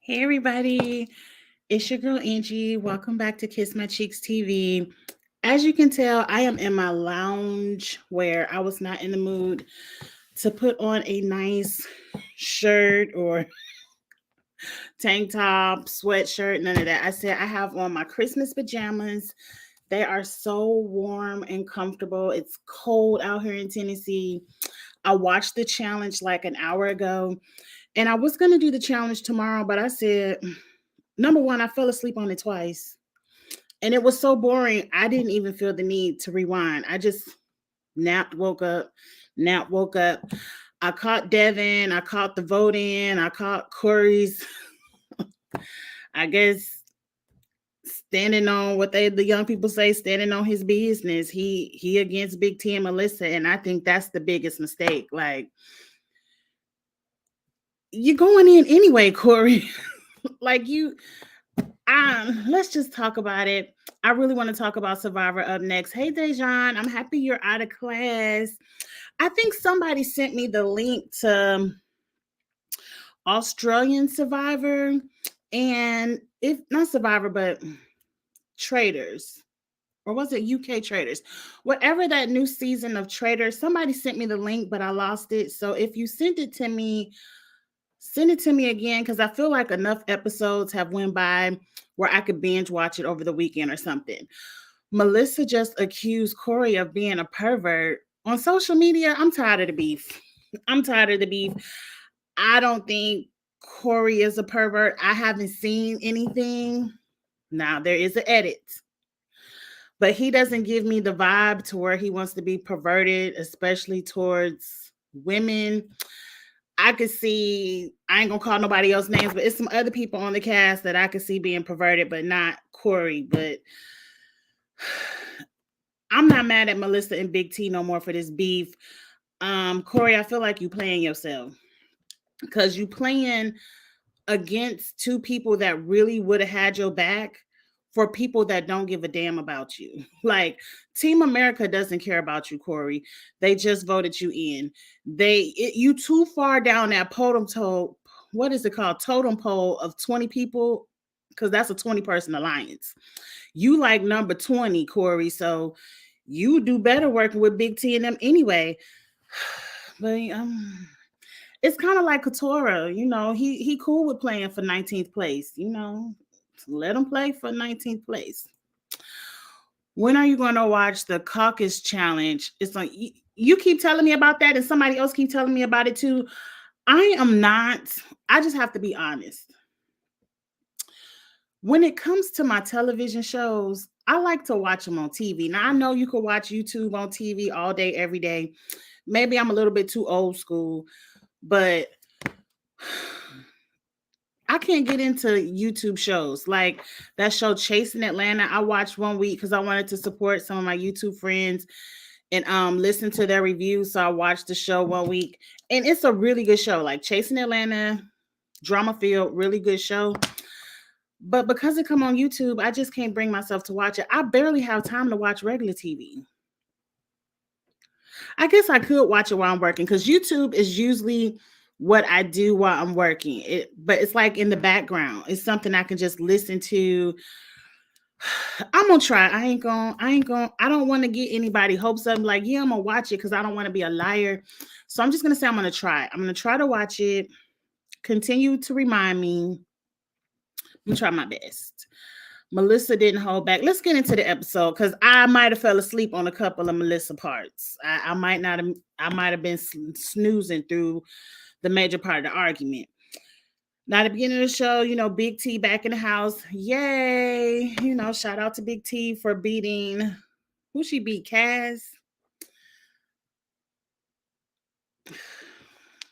Hey everybody, it's your girl Angie. Welcome back to Kiss My Cheeks TV. As you can tell, I am in my lounge where I was not in the mood to put on a nice shirt or tank top, sweatshirt, none of that. I said I have on my Christmas pajamas. They are so warm and comfortable. It's cold out here in Tennessee. I watched the challenge like an hour ago and I was going to do the challenge tomorrow, but I said, number one, I fell asleep on it twice. And it was so boring, I didn't even feel the need to rewind. I just napped, woke up, napped, woke up. I caught Devin, I caught the vote in, I caught Corey's, I guess, standing on what the young people say, standing on his business. He against Big T and Melissa, and I think that's the biggest mistake. Like, you're going in anyway, Corey. like you let's just talk about it. I really want to talk about Survivor up next. Hey Dejan, I'm happy you're out of class. I think somebody sent me the link to Australian Survivor, and if not Survivor, but Traders. Or was it UK Traders? Whatever that new season of Traders, somebody sent me the link, but I lost it. So if you sent it to me, send it to me again because I feel like enough episodes have went by where I could binge watch it over the weekend or something. Melissa just accused Corey of being a pervert on social media. I'm tired of the beef. I'm tired of the beef. I don't think Corey is a pervert. I haven't seen anything. Now there is an edit, but he doesn't give me the vibe to where he wants to be perverted, especially towards women. I could see, I ain't gonna call nobody else names, but it's some other people on the cast that I could see being perverted, but not Corey. But I'm not mad at Melissa and Big T no more for this beef. Corey, I feel like you playing yourself because you playing against two people that really would have had your back for people that don't give a damn about you. Like Team America doesn't care about you, Corey. They just voted you in. You too far down that what is it called? Totem pole of 20 people, because that's a 20-person alliance. You like number 20, Corey. So you do better working with Big T and them anyway. But it's kind of like Katora, he cool with playing for 19th place, let him play for 19th place. When are you going to watch the caucus challenge? It's like you keep telling me about that and somebody else keep telling me about it too. I am not. I just have to be honest. When it comes to my television shows, I like to watch them on TV. Now I know you can watch YouTube on TV all day, every day. Maybe I'm a little bit too old school, but I can't get into YouTube shows like that show Chasing Atlanta. I watched one week because I wanted to support some of my YouTube friends and listen to their reviews. So I watched the show one week, and it's a really good show. Like Chasing Atlanta, drama filled, really good show. But because it come on YouTube, I just can't bring myself to watch it. I barely have time to watch regular TV. I guess I could watch it while I'm working because YouTube is usually what I do while I'm working. But it's like in the background. It's something I can just listen to. I'm gonna try. I don't want to get anybody hopes up like, yeah, I'm gonna watch it because I don't want to be a liar. So I'm just gonna say I'm gonna try. I'm gonna try to watch it. Continue to remind me. I'm gonna try my best. Melissa didn't hold back. Let's get into the episode because I might have fell asleep on a couple of Melissa parts. I might not have. I might have been snoozing through the major part of the argument. Now, at the beginning of the show, Big T back in the house. Yay! Shout out to Big T for beating who she beat, Kaz.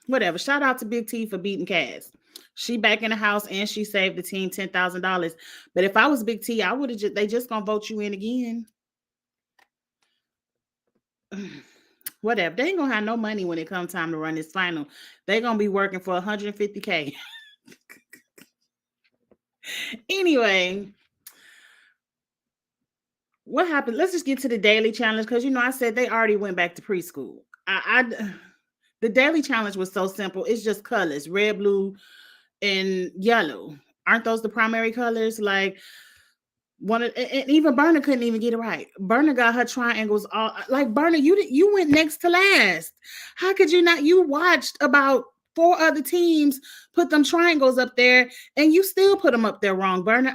Whatever. Shout out to Big T for beating Kaz. She back in the house and she saved the team $10,000. But if I was Big T, I would have they just gonna vote you in again. Whatever. They ain't gonna have no money when it comes time to run this final. They gonna be working for $150K. Anyway, what happened? Let's just get to the daily challenge because I said they already went back to preschool. The daily challenge was so simple. It's just colors: red, blue, and yellow. Aren't those the primary colors? Like and even Berna couldn't even get it right. Berna got her triangles all like Berna. You went next to last. How could you not? You watched about 4 other teams put them triangles up there, and you still put them up there wrong, Berna.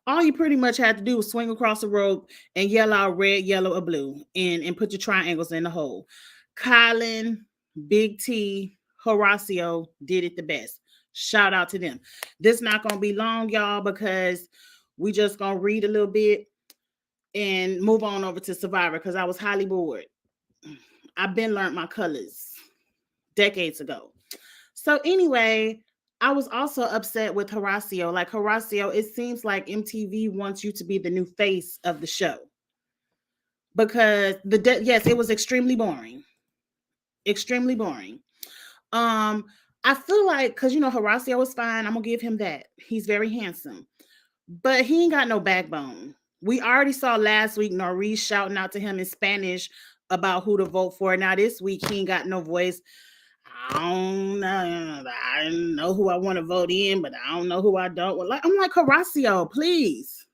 All you pretty much had to do was swing across the rope and yell out red, yellow, or blue, and put your triangles in the hole. Colin, Big T, Horacio did it the best. Shout out to them. This not gonna be long, y'all, because we just gonna read a little bit and move on over to Survivor because I was highly bored. I've been learned my colors decades ago. So anyway, I was also upset with Horacio. Like Horacio, it seems like MTV wants you to be the new face of the show because yes, it was extremely boring. Extremely boring. I feel like because Horacio was fine. I'm gonna give him that. He's very handsome, but he ain't got no backbone. We already saw last week Norice shouting out to him in Spanish about who to vote for. Now this week he ain't got no voice. I don't know who I want to vote in, but I don't know who I don't. I'm like, Horacio, please.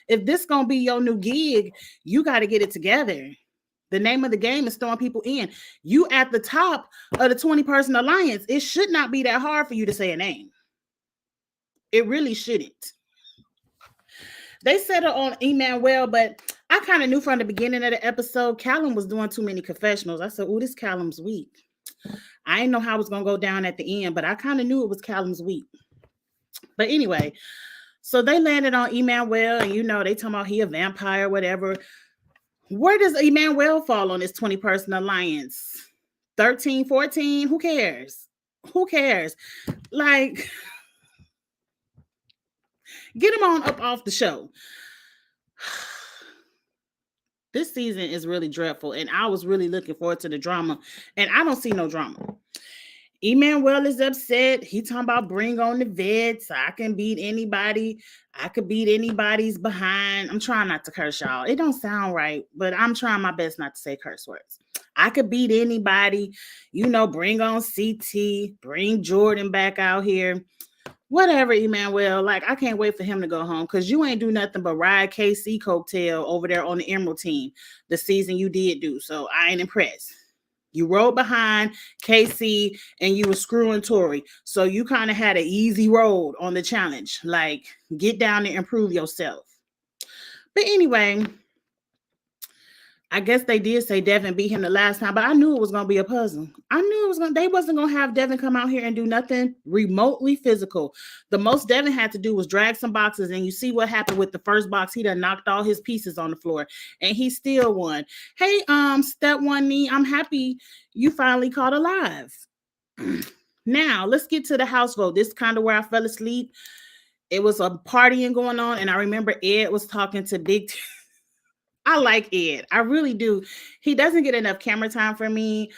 If this gonna be your new gig, you got to get it together. The name of the game is throwing people in. You at the top of the 20-person alliance. It should not be that hard for you to say a name. It really shouldn't. They said it on Emmanuel, but I kind of knew from the beginning of the episode, Callum was doing too many confessionals. I said, oh, this Callum's weak. I didn't know how it was going to go down at the end, but I kind of knew it was Callum's week. But anyway, so they landed on Emmanuel, and they talking about he a vampire, whatever. Where does Emmanuel fall on this 20-person alliance? 13, 14? Who cares? Like, get him on up off the show. This season is really dreadful, and I was really looking forward to the drama, and I don't see no drama. Emmanuel is upset. He talking about bring on the vets. I can beat anybody. I could beat anybody's behind. I'm trying not to curse, y'all. It don't sound right, but I'm trying my best not to say curse words. I could beat anybody. Bring on CT. Bring Jordan back out here. Whatever, Emmanuel. Like, I can't wait for him to go home because you ain't do nothing but ride KC coattail over there on the Emerald team the season you did do. So I ain't impressed. You rode behind KC and you were screwing Tori. So you kind of had an easy road on the challenge. Like, get down there and prove yourself. But anyway, I guess they did say Devin beat him the last time, but I knew it was going to be a puzzle. They wasn't going to have Devin come out here and do nothing remotely physical. The most Devin had to do was drag some boxes, and you see what happened with the first box. He done knocked all his pieces on the floor, and he still won. Hey, Step One Knee, I'm happy you finally caught alive. Now, let's get to the house vote. This is kind of where I fell asleep. It was a partying going on, and I remember Ed was talking to Big T. I like Ed. I really do. He doesn't get enough camera time for me.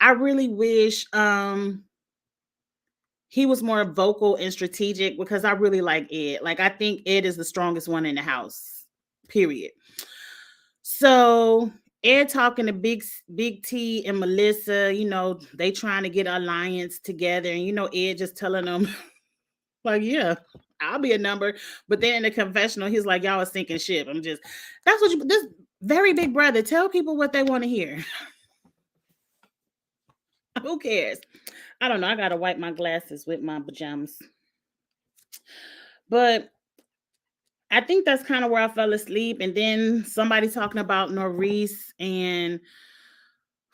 I really wish he was more vocal and strategic because I really like Ed. Like, I think Ed is the strongest one in the house, period. So Ed talking to Big T and Melissa, they trying to get an alliance together. And, Ed just telling them, like, yeah, I'll be a number. But then in the confessional, he's like, y'all are sinking ship. That's what this very big brother, tell people what they want to hear. Who cares? I don't know. I got to wipe my glasses with my pajamas. But I think that's kind of where I fell asleep. And then somebody talking about Norice and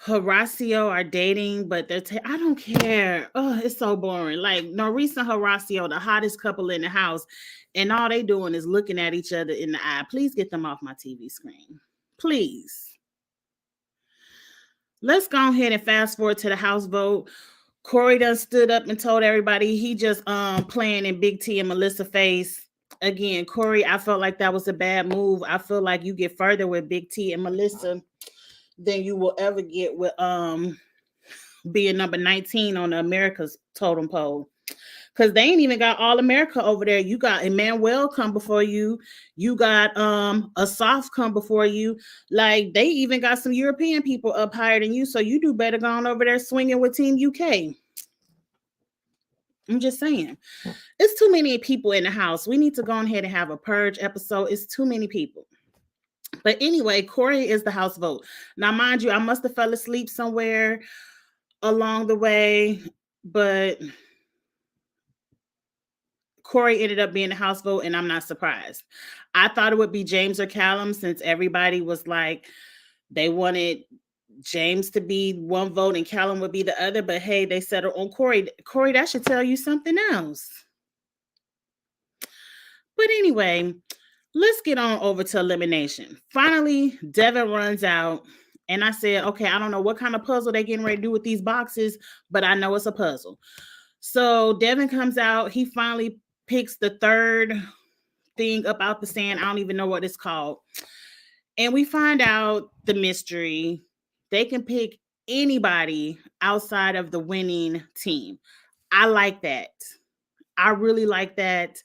Horacio are dating, but I don't care. Oh, it's so boring. Like, Norice and Horacio, the hottest couple in the house, and all they doing is looking at each other in the eye. Please get them off my TV screen. Please. Let's go ahead and fast forward to the house vote. Corey done stood up and told everybody he just playing in Big T and Melissa face. Again, Corey, I felt like that was a bad move. I feel like you get further with Big T and Melissa than you will ever get with being number 19 on the America's totem pole. Because they ain't even got All America over there. You got Emmanuel come before you. You got Asaf come before you. Like, they even got some European people up higher than you. So you do better going over there swinging with Team UK. I'm just saying. It's too many people in the house. We need to go ahead and have a purge episode. It's too many people. But anyway, Corey is the house vote. Now, mind you, I must have fell asleep somewhere along the way, but Corey ended up being the house vote, and I'm not surprised. I thought it would be James or Callum, since everybody was like, they wanted James to be one vote and Callum would be the other. But hey, they settled on Corey. Corey, that should tell you something else. But anyway, let's get on over to elimination. Finally, Devin runs out. And I said, okay, I don't know what kind of puzzle they getting ready to do with these boxes, but I know it's a puzzle. So Devin comes out. He finally picks the third thing up out the stand. I don't even know what it's called. And we find out the mystery. They can pick anybody outside of the winning team. I like that. I really like that,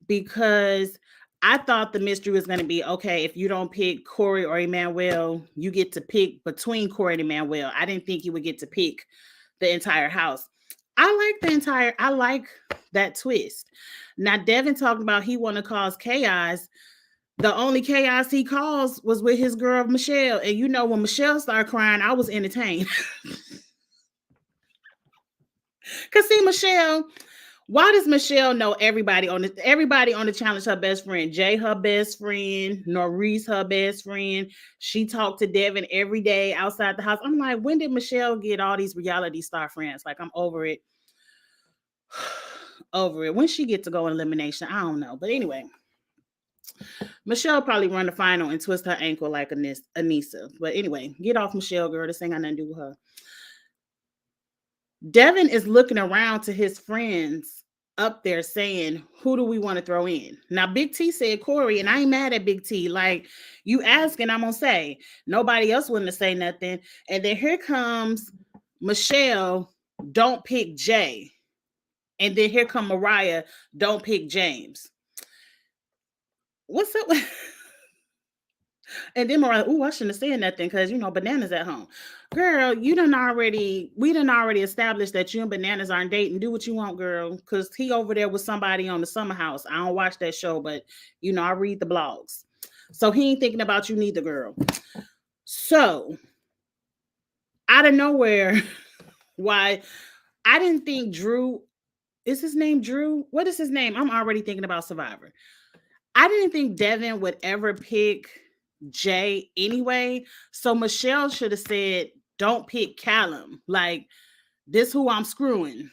because I thought the mystery was going to be, okay, if you don't pick Corey or Emmanuel, you get to pick between Corey and Emmanuel. I didn't think you would get to pick the entire house. I like that twist. Now, Devin talking about he want to cause chaos. The only chaos he caused was with his girl, Michelle. And you know, when Michelle started crying, I was entertained. Because see, Michelle, why does Michelle know everybody on the challenge her best friend? Jay her best friend, Norris her best friend. She talked to Devin every day outside the house. I'm like, when did Michelle get all these reality star friends? Like, I'm over it. Over it. When she get to go in elimination, I don't know. But anyway, Michelle probably run the final and twist her ankle like Anissa. But anyway, get off Michelle, girl. This ain't got nothing to do with her. Devin is looking around to his friends up there saying, who do we want to throw in? Now, Big T said Corey, and I ain't mad at Big T. Like, you asking, I'm going to say. Nobody else wouldn't say nothing. And then here comes Michelle, don't pick Jay. And then here come Mariah, don't pick James. What's up? And then Mariah, I shouldn't have said nothing because, Bananas at home. Girl, we done already established that you and Bananas aren't dating. Do what you want, girl, because he over there with somebody on the Summer House. I don't watch that show, but, I read the blogs. So he ain't thinking about you neither, girl. So, out of nowhere, why, I didn't think Drew, is his name Drew? What is his name? I'm already thinking about Survivor. I didn't think Devin would ever pick Jay anyway. So Michelle should have said, don't pick Callum. Like, this who I'm screwing.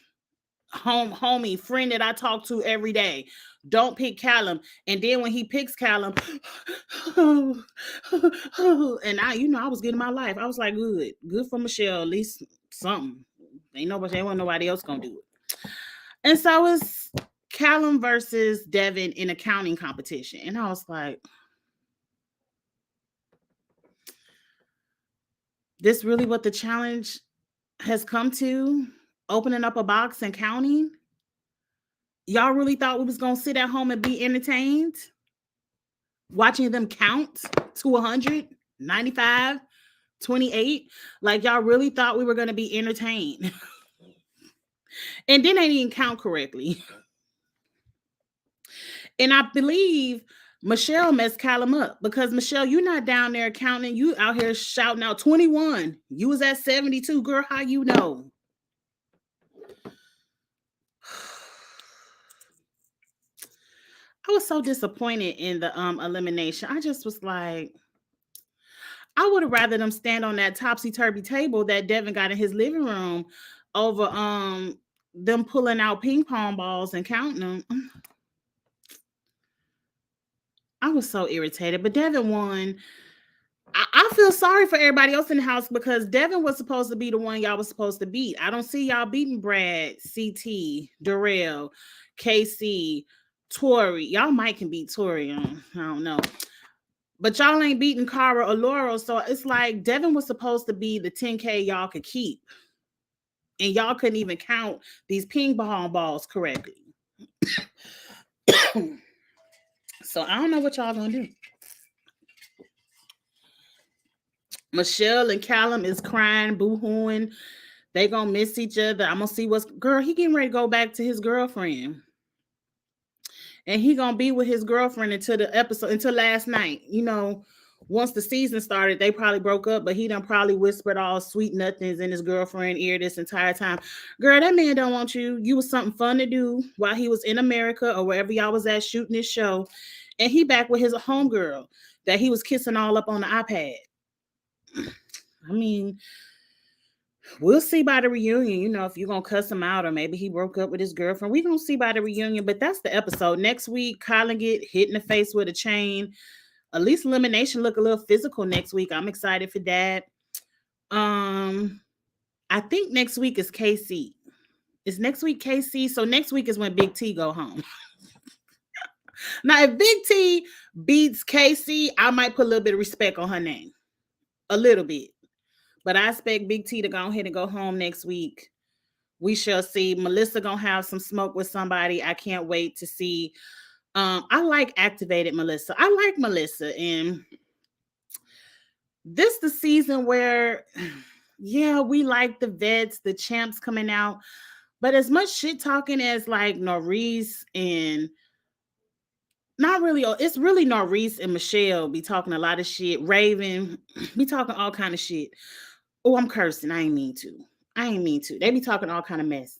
Homie, friend that I talk to every day. Don't pick Callum. And then when he picks Callum, and I was getting my life. I was like, good for Michelle. At least something. Ain't nobody else gonna do it. And so it's Callum versus Devin in a counting competition. And I was like, this really what the challenge has come to? Opening up a box and counting? Y'all really thought we was going to sit at home and be entertained? Watching them count to 100, 95, 28? Like, y'all really thought we were going to be entertained? And then they didn't count correctly. And I believe Michelle messed Callum up, because Michelle, you're not down there counting. You out here shouting out 21. You was at 72. Girl, how you know? I was so disappointed in the elimination. I just was like, I would have rather them stand on that topsy-turvy table that Devin got in his living room over them pulling out ping pong balls and counting them. I was so irritated, but Devin won. I feel sorry for everybody else in the house, because Devin was supposed to be the one y'all was supposed to beat. I don't see y'all beating Brad, CT, Darrell, KC, Tori. Y'all might can beat Tori. I don't know. But y'all ain't beating Cara or Laurel. So it's like Devin was supposed to be the 10K y'all could keep. And y'all couldn't even count these ping pong balls correctly. So I don't know what y'all gonna do. Michelle and Callum is crying, boo-hooing. They gonna miss each other. I'm gonna see what's girl. He getting ready to go back to his girlfriend, and he gonna be with his girlfriend until the episode, until last night. Once the season started, they probably broke up, but he done probably whispered all sweet nothings in his girlfriend's ear this entire time. Girl, that man don't want you. You was something fun to do while he was in America or wherever y'all was at shooting this show, and he back with his homegirl that he was kissing all up on the iPad. I mean, we'll see by the reunion, if you're going to cuss him out or maybe he broke up with his girlfriend. We're going to see by the reunion, but that's the episode. Next week, Colin get hit in the face with a chain. At least elimination look a little physical next week. I'm excited for that. I think next week is KC. Is next week KC? So next week is when Big T go home. Now, if Big T beats KC, I might put a little bit of respect on her name. A little bit. But I expect Big T to go ahead and go home next week. We shall see. Melissa gonna have some smoke with somebody. I can't wait to see. I like activated Melissa. I like Melissa. And this the season where, yeah, we like the vets, the champs coming out. But as much shit talking as like Norris and not really, it's really Norris and Michelle be talking a lot of shit. Raven be talking all kind of shit. Oh, I'm cursing. I ain't mean to. They be talking all kind of mess.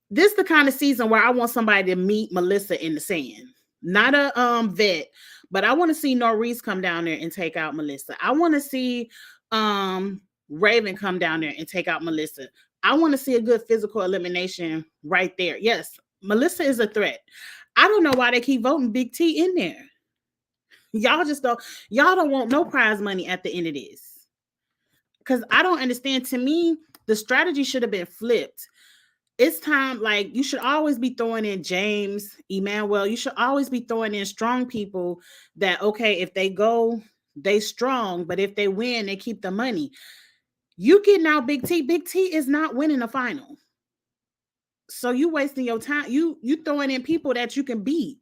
This the kind of season where I want somebody to meet Melissa in the sand. Not a vet, but I want to see Norris come down there and take out Melissa. I want to see Raven come down there and take out Melissa. I want to see a good physical elimination right there. Yes, Melissa is a threat. I don't know why they keep voting Big T in there. Y'all don't want no prize money at the end of this. Because I don't understand. To me, the strategy should have been flipped. It's time, like, you should always be throwing in James, Emmanuel. You should always be throwing in strong people that, okay, if they go, they strong. But if they win, they keep the money. You getting out Big T. Big T is not winning a final. So you wasting your time. You throwing in people that you can beat.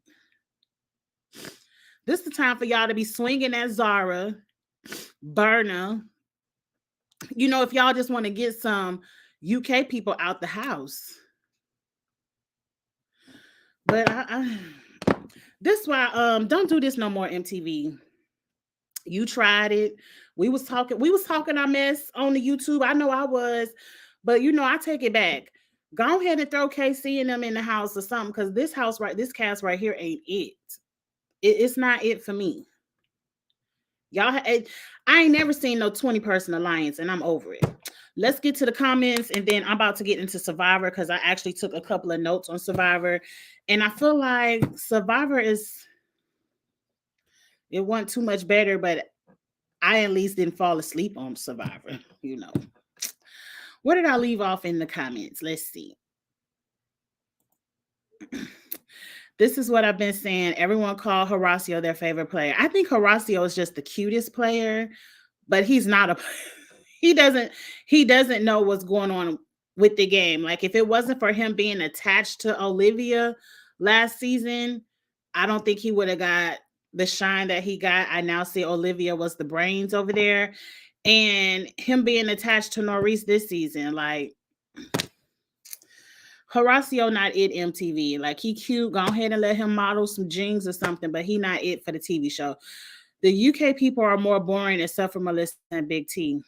This is the time for y'all to be swinging at Zara, Berna. If y'all just want to get some UK people out the house. But this why don't do this no more, MTV. You tried it. We was talking our mess on the YouTube. I know I was, but I take it back. Go ahead and throw KC and them in the house or something, because this cast right here ain't it. It's not it for me. Y'all, I ain't never seen no 20-person alliance, and I'm over it. Let's get to the comments, and then I'm about to get into Survivor, because I actually took a couple of notes on Survivor, and I feel like Survivor it wasn't too much better, but I at least didn't fall asleep on Survivor. Where did I leave off in the comments? Let's see. This is what I've been saying. Everyone called Horacio their favorite player. I think Horacio is just the cutest player, but he's not a he doesn't know what's going on with the game. Like, if it wasn't for him being attached to Olivia last season, I don't think he would have got the shine that he got. I now see Olivia was the brains over there, and him being attached to Norris this season, like, Horacio not it, MTV. Like, he cute. Go ahead and let him model some jeans or something, but he not it for the TV show. The UK people are more boring, except for Melissa and Big T.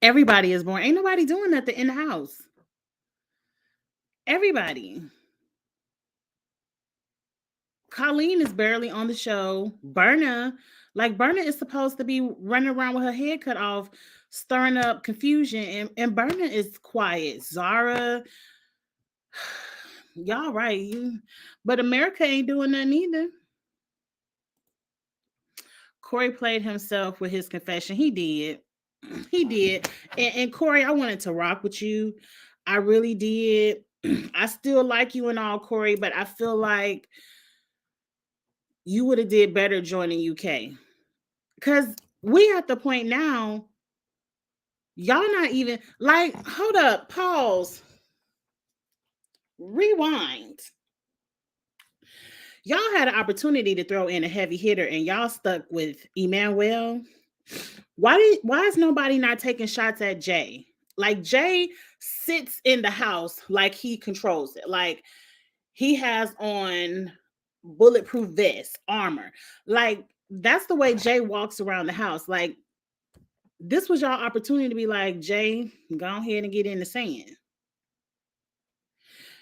Everybody is boring. Ain't nobody doing nothing in the house. Everybody. Colleen is barely on the show. Berna is supposed to be running around with her head cut off, stirring up confusion, and Berna is quiet. Zara, y'all right. But America ain't doing nothing either. Corey played himself with his confession. He did. He did. And Corey, I wanted to rock with you. I really did. I still like you and all, Corey, but I feel like you would have did better joining UK. Because we at the point now, y'all not even, like, hold up, pause, rewind. Y'all had an opportunity to throw in a heavy hitter and y'all stuck with Emmanuel. Why is nobody not taking shots at Jay? Like Jay sits in the house like he controls it. Like he has on bulletproof vest, armor. Like that's the way Jay walks around the house. Like this was y'all opportunity to be like, Jay, go ahead and get in the sand.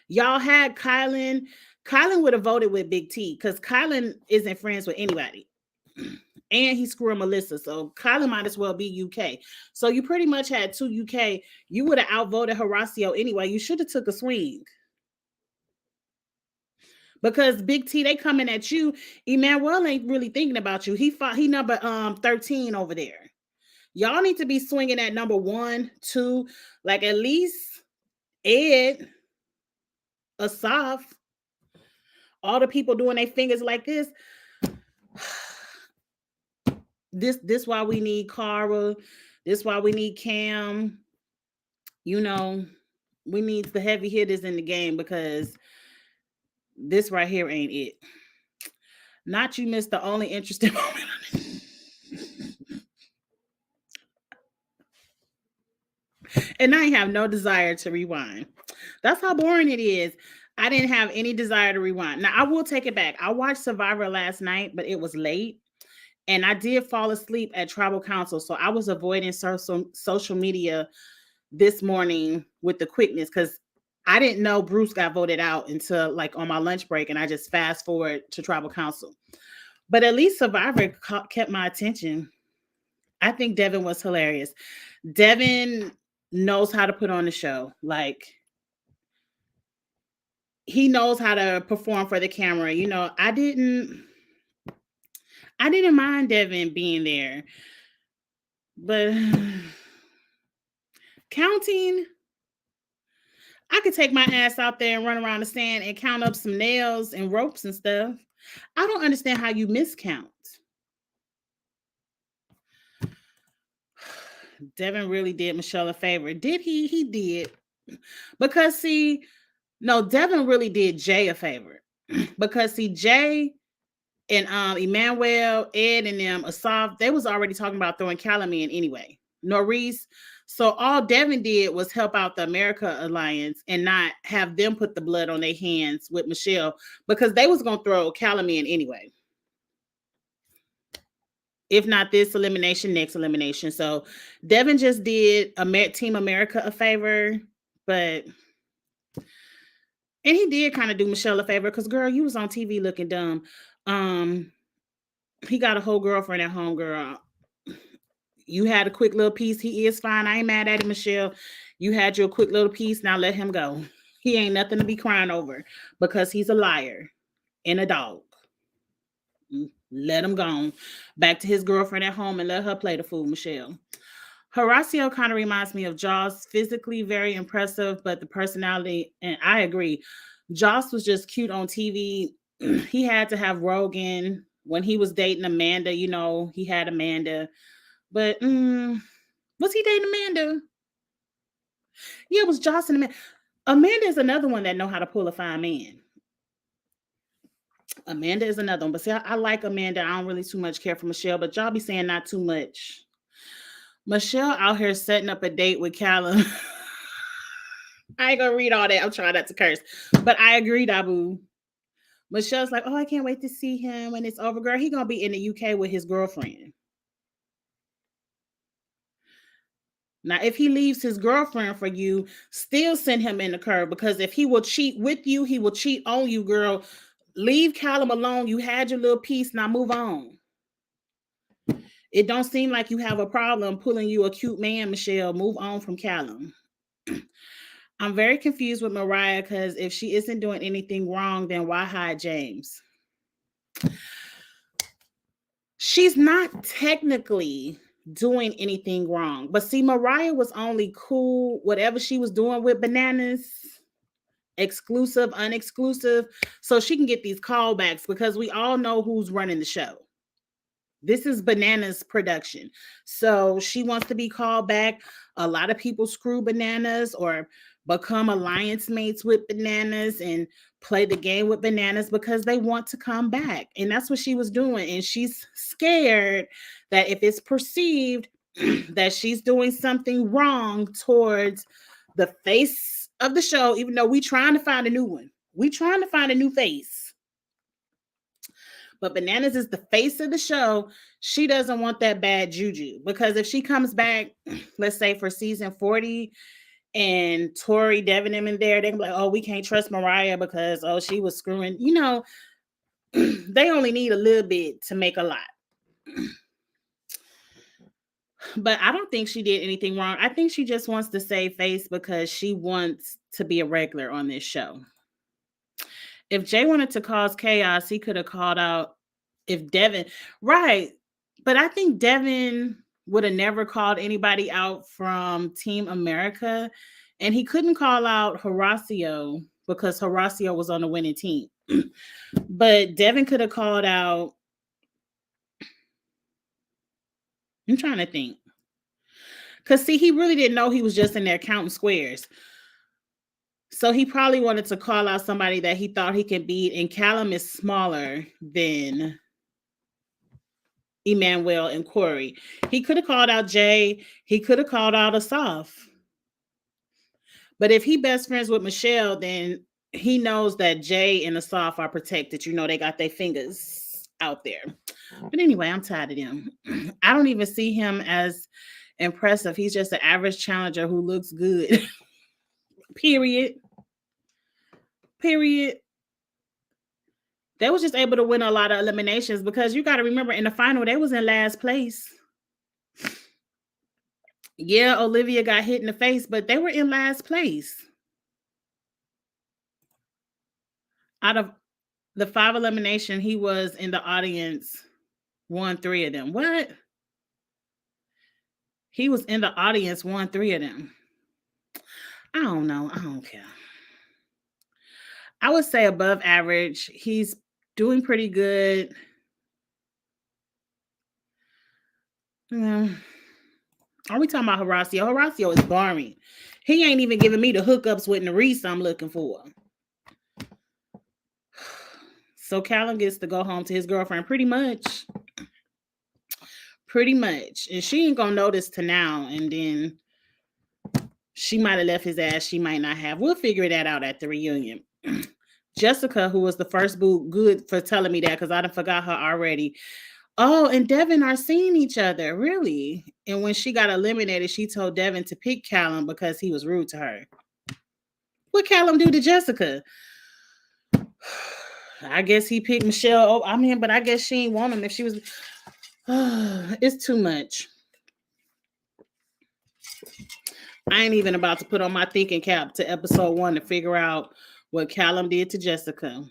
Y'all had Kylan. Kylan would have voted with Big T because Kylan isn't friends with anybody. And he's screwing Melissa. So Kylan might as well be UK. So you pretty much had two UK. You would have outvoted Horacio anyway. You should have took a swing. Because Big T, they coming at you. Emmanuel ain't really thinking about you. He number 13 over there. Y'all need to be swinging at number 1, 2, like at least Ed, Asaf, all the people doing their fingers like this. This why we need Cara. This why we need Cam. You know, we need the heavy hitters in the game because this right here ain't it. Not you missed the only interesting moment. And I have no desire to rewind. That's how boring it is. I didn't have any desire to rewind. Now I will take it back. I watched Survivor last night, but it was late. And I did fall asleep at Tribal Council. So I was avoiding social media this morning with the quickness because I didn't know Bruce got voted out until like on my lunch break. And I just fast forward to Tribal Council. But at least Survivor kept my attention. I think Devin was hilarious. Devin knows how to put on the show. Like, he knows how to perform for the camera. You know, I didn't mind Devin being there. But counting, I could take my ass out there and run around the stand and count up some nails and ropes and stuff. I don't understand how you miscount. Devin really did Michelle a favor. Did he? He did. Because see, no, Devin really did Jay a favor. Because see, Jay and Emmanuel, Ed, and them, Asaf, they was already talking about throwing Callum in anyway. Norris. So all Devin did was help out the America Alliance and not have them put the blood on their hands with Michelle because they was going to throw Callum in anyway. If not this elimination, next elimination. So Devin just did Team America a favor, but... And he did kind of do Michelle a favor because, girl, you was on TV looking dumb. He got a whole girlfriend at home, girl. You had a quick little piece. He is fine. I ain't mad at him, Michelle. You had your quick little piece. Now let him go. He ain't nothing to be crying over because he's a liar and a dog. Let him go back to his girlfriend at home and let her play the fool, Michelle. Horacio kind of reminds me of Joss, physically very impressive, but the personality, and I agree, Joss was just cute on TV. He had to have Rogan. When he was dating Amanda, you know, he had Amanda. But was he dating Amanda? Yeah, it was Joss and Amanda. Amanda is another one that know how to pull a fine man. Amanda is another one. But see, I like Amanda. I don't really too much care for Michelle, but y'all be saying not too much. Michelle out here setting up a date with Callum. I ain't gonna read all that. I'm trying not to curse. But I agree, Dabu. Michelle's like, oh, I can't wait to see him when it's over. Girl, he gonna be in the UK with his girlfriend. Now, if he leaves his girlfriend for you, still send him in the curve because if he will cheat with you, he will cheat on you, girl. Leave Callum alone. You had your little piece. Now move on. It don't seem like you have a problem pulling you a cute man, Michelle. Move on from Callum. I'm very confused with Mariah because if she isn't doing anything wrong, then why hide James? She's not technically doing anything wrong. But see, Mariah was only cool, whatever she was doing with Bananas, exclusive, unexclusive, so she can get these callbacks because we all know who's running the show. This is Bananas production. So she wants to be called back. A lot of people screw Bananas or become alliance mates with Bananas and play the game with Bananas because they want to come back. And that's what she was doing. And she's scared that if it's perceived that she's doing something wrong towards the face of the show, even though we trying to find a new one. We trying to find a new face. But Bananas is the face of the show. She doesn't want that bad juju because if she comes back, let's say for season 40, and Tori, Devin, them in there, they're like, oh, we can't trust Mariah because, oh, she was screwing. You know, they only need a little bit to make a lot. But I don't think she did anything wrong. I think she just wants to save face because she wants to be a regular on this show. If Jay wanted to cause chaos, he could have called out if Devin, right. But I think Devin would have never called anybody out from Team America. And he couldn't call out Horacio because Horacio was on the winning team. But Devin could have called out. I'm trying to think. Because, see, he really didn't know he was just in there counting squares. So he probably wanted to call out somebody that he thought he could beat. And Callum is smaller than Emmanuel and Corey. He could have called out Jay. He could have called out Asaf. But if he best friends with Michelle, then he knows that Jay and Asaf are protected. You know, they got their fingers out there. But anyway, I'm tired of them. I don't even see him as impressive. He's just an average challenger who looks good. Period. They was just able to win a lot of eliminations because you got to remember in the final, they was in last place. Yeah, Olivia got hit in the face, but they were in last place. Out of the 5 elimination, he was in the audience, won 3 of them. What? He was in the audience, won 3 of them. I don't know. I don't care. I would say above average. He's doing pretty good. Are we talking about Horacio? Horacio is boring. He ain't even giving me the hookups with Nerissa I'm looking for. So Callum gets to go home to his girlfriend pretty much. And she ain't gonna notice to now. And then she might have left his ass. She might not have. We'll figure that out at the reunion. Jessica, who was the first boo, good for telling me that because I done forgot her already. Oh, and Devin are seeing each other, really. And when she got eliminated, she told Devin to pick Callum because he was rude to her. What Callum do to Jessica? I guess he picked Michelle. Oh, I mean, but I guess she ain't want him if she was. It's too much. I ain't even about to put on my thinking cap to episode 1 to figure out what Callum did to Jessica.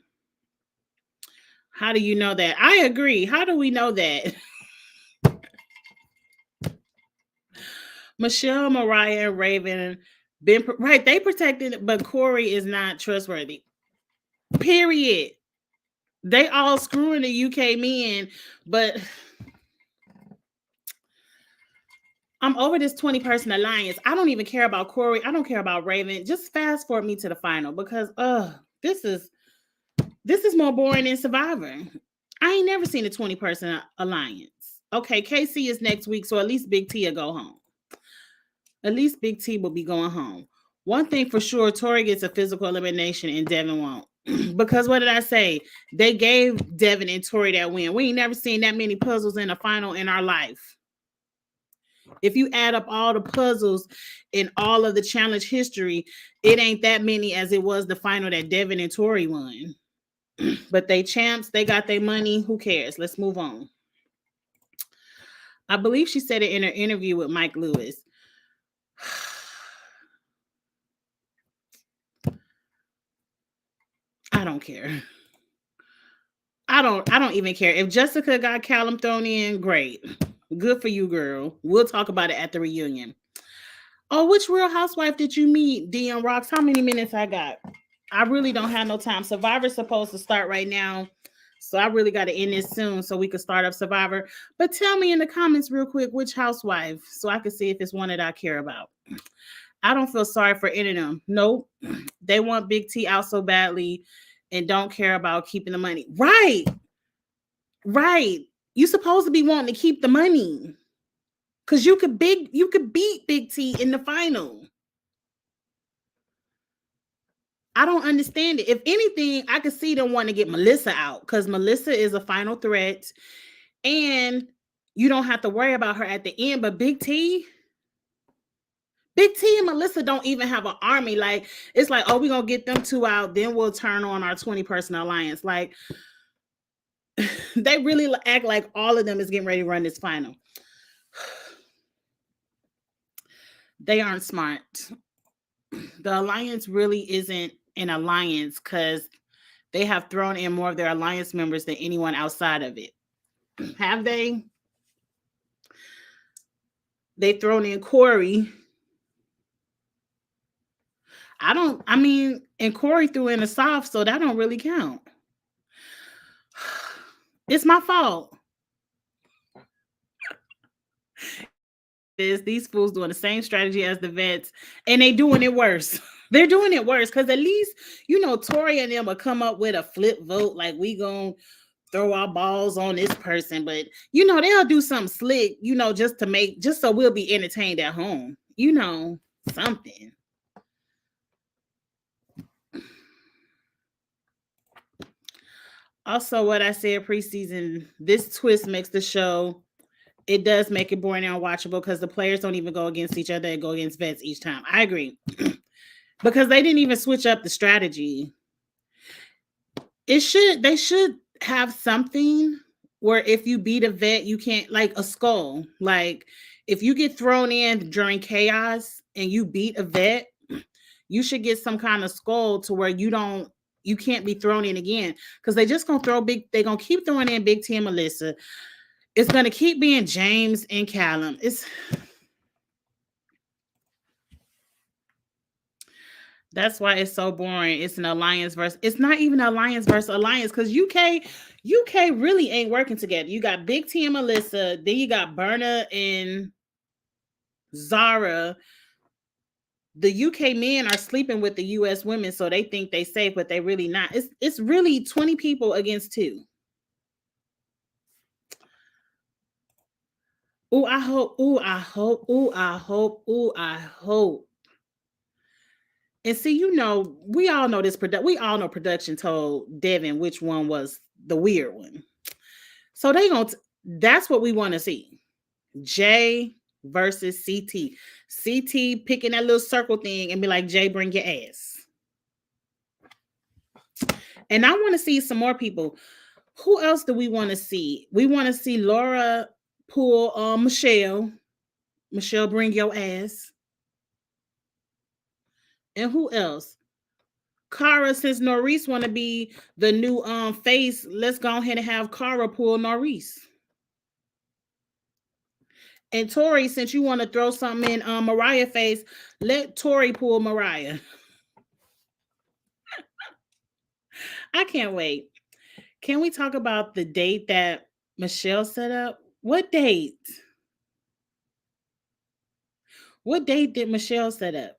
How do you know that? I agree. How do we know that? Michelle, Mariah, and Raven been right. They protected, but Corey is not trustworthy. Period. They all screwing the UK men, but I'm over this 20-person alliance. I don't even care about Corey. I don't care about Raven. Just fast forward me to the final because this is more boring than Survivor. I ain't never seen a 20-person alliance. Okay, KC is next week, so at least Big T will go home. At least Big T will be going home. One thing for sure, Tori gets a physical elimination and Devin won't. Because what did I say? They gave Devin and Tori that win. We ain't never seen that many puzzles in a final in our life. If you add up all the puzzles in all of the challenge history, it ain't that many as it was the final that Devin and Tori won. But they champs, they got their money. Who cares? Let's move on. I believe she said it in her interview with Mike Lewis. I don't care. I don't even care. If Jessica got Callum thrown in, great. Good for you, girl. We'll talk about it at the reunion. Oh, which Real Housewife did you meet, Dion Rocks? How many minutes I got? I really don't have no time. Survivor's supposed to start right now. So I really got to end this soon so we can start up Survivor. But tell me in the comments real quick which housewife so I can see if it's one that I care about. I don't feel sorry for any of them. Nope. They want Big T out so badly and don't care about keeping the money. Right. Right. You supposed to be wanting to keep the money. Cause you could beat Big T in the final. I don't understand it. If anything, I could see them wanting to get Melissa out because Melissa is a final threat, and you don't have to worry about her at the end. But Big T and Melissa don't even have an army. Like, it's like, oh, we're gonna get them two out, then we'll turn on our 20-person alliance. Like, they really act like all of them is getting ready to run this final. They aren't smart. The alliance really isn't an alliance because they have thrown in more of their alliance members than anyone outside of it. Have they? They've thrown in Corey. And Corey threw in the soft, so that don't really count. It's my fault. These fools doing the same strategy as the vets, and they doing it worse. They're doing it worse because at least, Tori and them will come up with a flip vote, like we gonna throw our balls on this person, but they'll do something slick, just so we'll be entertained at home, something. Also, what I said preseason, this twist makes the show, it does make it boring and unwatchable because the players don't even go against each other, they go against vets each time. I agree. Because they didn't even switch up the strategy. They should have something where if you beat a vet, you can't, like a skull. Like, if you get thrown in during chaos and you beat a vet, you should get some kind of skull to where you can't be thrown in again. Because they're just gonna they're gonna keep throwing in Big T and Melissa. It's gonna keep being James and Callum. That's why it's so boring. It's an alliance versus. It's not even alliance versus alliance because UK really ain't working together. You got Big T and Melissa, then you got Berna and Zara. The UK men are sleeping with the US women, so they think they safe, but they really not. It's really 20 people against 2. Oh, I hope. Oh, I hope. Oh, I hope. Oh, I hope. And see, we all know this we all know production told Devin which one was the weird one. So that's what we want to see. Jay versus CT. CT picking that little circle thing and be like, Jay, bring your ass. And I want to see some more people. Who else do we want to see? We want to see Laura pull Michelle. Michelle, bring your ass. And who else? Cara, since Norris want to be the new face, let's go ahead and have Cara pull Norris. And Tori, since you want to throw something in Mariah face, let Tori pull Mariah. I can't wait. Can we talk about the date that Michelle set up? What date? What date did Michelle set up?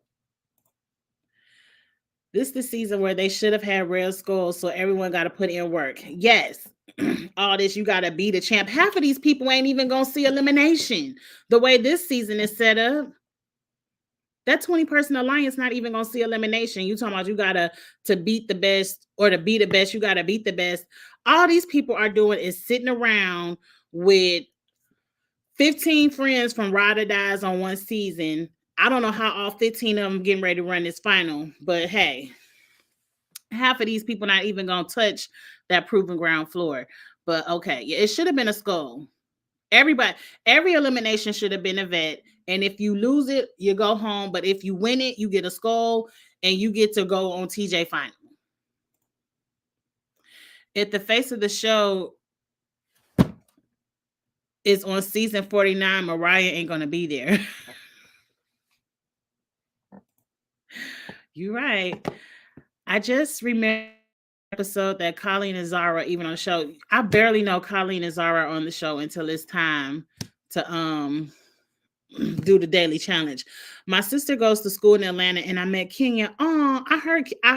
This is the season where they should have had rare skulls, so everyone got to put in work. Yes. All this, you got to be the champ. Half of these people ain't even going to see elimination. The way this season is set up, that 20-person alliance not even going to see elimination. You talking about you got to beat the best, or to be the best, you got to beat the best. All these people are doing is sitting around with 15 friends from Ride or Dies on one season. I don't know how all 15 of them getting ready to run this final, but hey, half of these people not even going to touch that proven ground floor. But okay, it should have been a skull. Every elimination should have been a vet. And if you lose it, you go home. But if you win it, you get a skull and you get to go on TJ final. If the face of the show is on season 49, Mariah ain't going to be there. You're right. I just remember episode that Colleen and Zara even on the show. I barely know Colleen and Zara on the show until it's time to do the daily challenge. My sister goes to school in Atlanta, and I met Kenya. Oh, I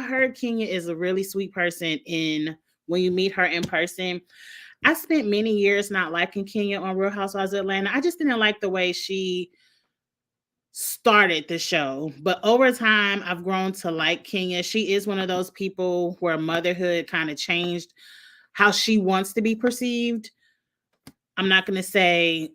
heard Kenya is a really sweet person. In when you meet her in person, I spent many years not liking Kenya on Real Housewives of Atlanta. I just didn't like the way she started the show. But over time, I've grown to like Kenya. She is one of those people where motherhood kind of changed how she wants to be perceived. I'm not going to say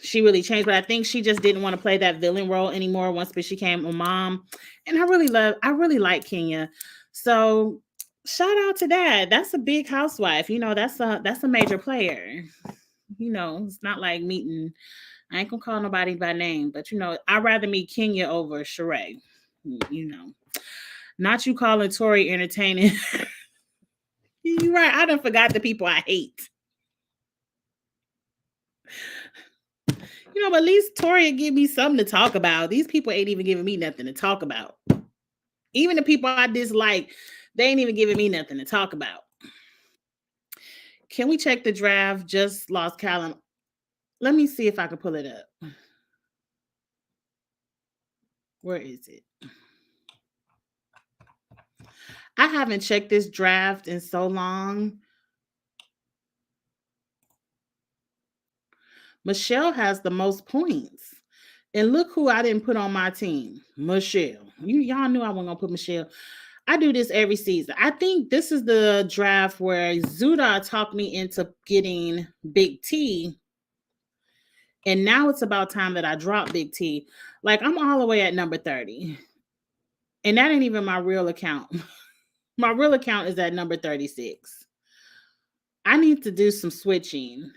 she really changed, but I think she just didn't want to play that villain role anymore once she became a mom. And I really like Kenya. So shout out to that. That's a big housewife. That's a major player. It's not like meeting. I ain't gonna call nobody by name, but I'd rather meet Kenya over Sheree. You know, not you calling Tori entertaining. You're right. I done forgot the people I hate. But at least Tori give me something to talk about. These people ain't even giving me nothing to talk about. Even the people I dislike, they ain't even giving me nothing to talk about. Can we check the draft? Just lost Callum. Let me see if I can pull it up. Where is it? I haven't checked this draft in so long. Michelle has the most points. And look who I didn't put on my team. Michelle. Y'all knew I wasn't gonna put Michelle. I do this every season. I think this is the draft where Zuda talked me into getting Big T. And now it's about time that I drop Big T. Like, I'm all the way at number 30. And that ain't even my real account. My real account is at number 36. I need to do some switching.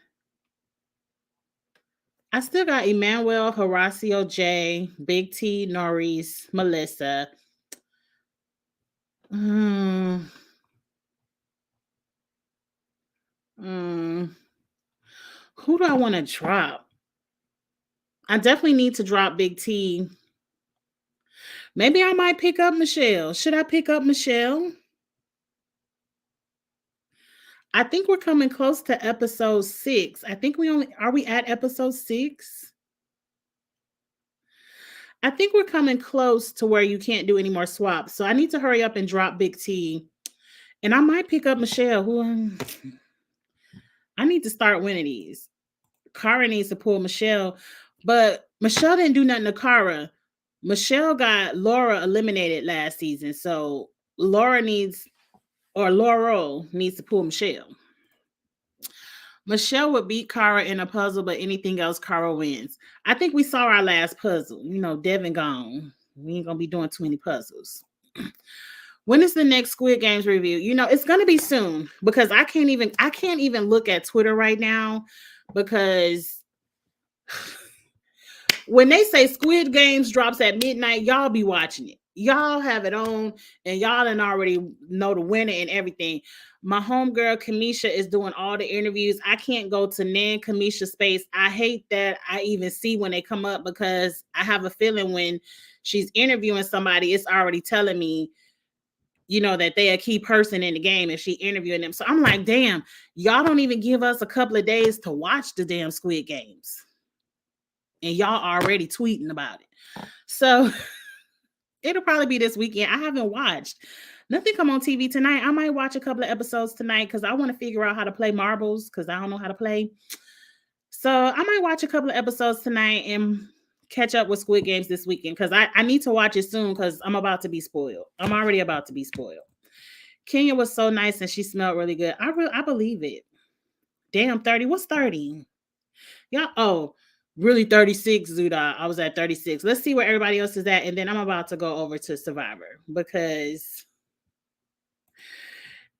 I still got Emmanuel, Horacio J, Big T, Norris, Melissa. Mm, mm. Who do I want to drop? I definitely need to drop Big T. Maybe I might pick up Michelle. Should I pick up Michelle? I think we're coming close to episode 6. I think we at episode 6? I think we're coming close to where you can't do any more swaps. So I need to hurry up and drop Big T. And I might pick up Michelle, who I need to start winning these. Kara needs to pull Michelle, but Michelle didn't do nothing to Kara. Michelle got Laura eliminated last season. So Laurel needs to pull Michelle. Michelle would beat Kara in a puzzle, but anything else, Kara wins. I think we saw our last puzzle. Devin gone. We ain't gonna be doing too many puzzles. When is the next Squid Games review? It's gonna be soon because I can't even look at Twitter right now because when they say Squid Games drops at midnight, y'all be watching it. Y'all have it on, and y'all done already know the winner and everything. My homegirl Kamisha is doing all the interviews. I can't go to Nan Kamisha space. I hate that I even see when they come up because I have a feeling when she's interviewing somebody, it's already telling me, that they a key person in the game and she interviewing them. So I'm like, damn, y'all don't even give us a couple of days to watch the damn Squid Games. And y'all already tweeting about it. So it'll probably be this weekend. I haven't watched nothing come on TV tonight. I might watch a couple of episodes tonight because I want to figure out how to play marbles because I don't know how to play. So I might watch a couple of episodes tonight and catch up with Squid Games this weekend because I need to watch it soon because I'm about to be spoiled. I'm already about to be spoiled. Kenya was so nice and she smelled really good. I believe it. Damn, 30. What's 30? Yeah. Really 36, Zuda. I was at 36. Let's see where everybody else is at. And then I'm about to go over to Survivor because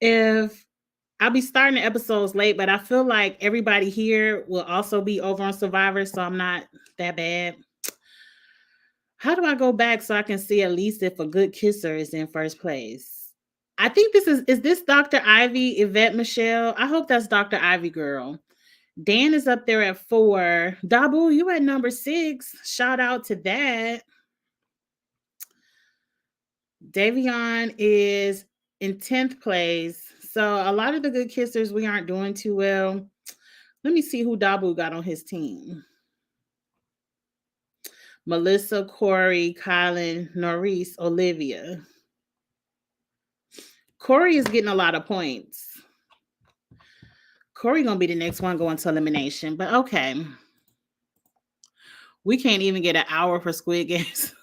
if I'll be starting the episodes late, but I feel like everybody here will also be over on Survivor, so I'm not that bad. How do I go back so I can see at least if a good kisser is in first place? I think is this Dr. Ivy, Yvette Michelle? I hope that's Dr. Ivy girl. Dan is up there at 4. Dabu, you at number 6. Shout out to that. Davion is in 10th place. So a lot of the good kissers, we aren't doing too well. Let me see who Dabu got on his team. Melissa, Corey, Kylan, Norris, Olivia. Corey is getting a lot of points. Corey gonna be the next one going to elimination, but okay. We can't even get an hour for Squid Games.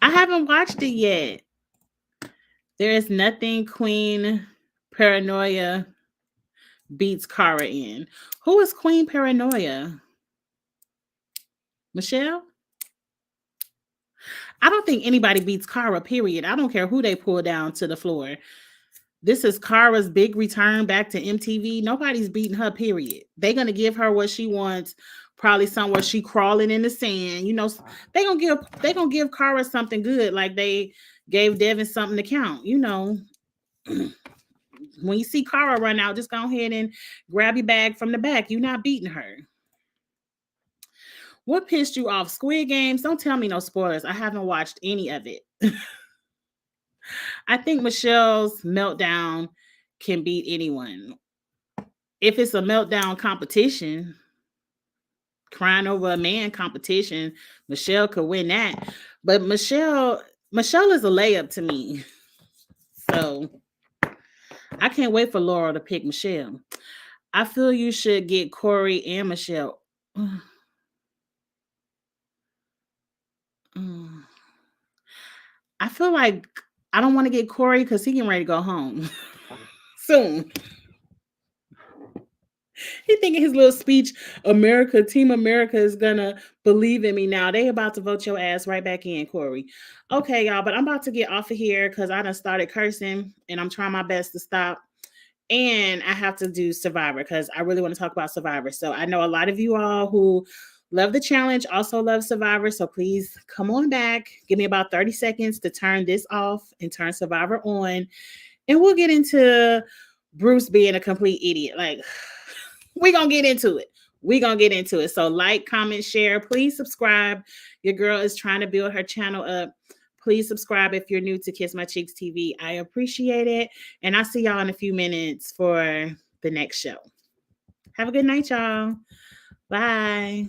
I haven't watched it yet. There is nothing Queen Paranoia beats Cara in. Who is Queen Paranoia? Michelle? I don't think anybody beats Cara, period. I don't care who they pull down to the floor. This is Cara's big return back to MTV. Nobody's beating her, period. They're going to give her what she wants, probably somewhere she crawling in the sand. You know, they're gonna give Cara something good, like they gave Devin something to count, you know. When you see Cara run out, just go ahead and grab your bag from the back. You're not beating her. What pissed you off? Squid Games? Don't tell me no spoilers. I haven't watched any of it. I think Michelle's meltdown can beat anyone. If it's a meltdown competition, crying over a man competition, Michelle could win that. But Michelle is a layup to me. So I can't wait for Laura to pick Michelle. I feel you should get Corey and Michelle. I feel like I don't want to get Corey because he's getting ready to go home soon. He thinking his little speech, Team America is gonna believe in me now. They about to vote your ass right back in, Corey. Okay, y'all, but I'm about to get off of here because I done started cursing and I'm trying my best to stop. And I have to do Survivor because I really want to talk about Survivor. So I know a lot of you all who love the challenge also love Survivor. So please come on back. Give me about 30 seconds to turn this off and turn Survivor on. And we'll get into Bruce being a complete idiot. Like, we're going to get into it. We're going to get into it. So like, comment, share. Please subscribe. Your girl is trying to build her channel up. Please subscribe if you're new to Kiss My Cheeks TV. I appreciate it. And I'll see y'all in a few minutes for the next show. Have a good night, y'all. Bye.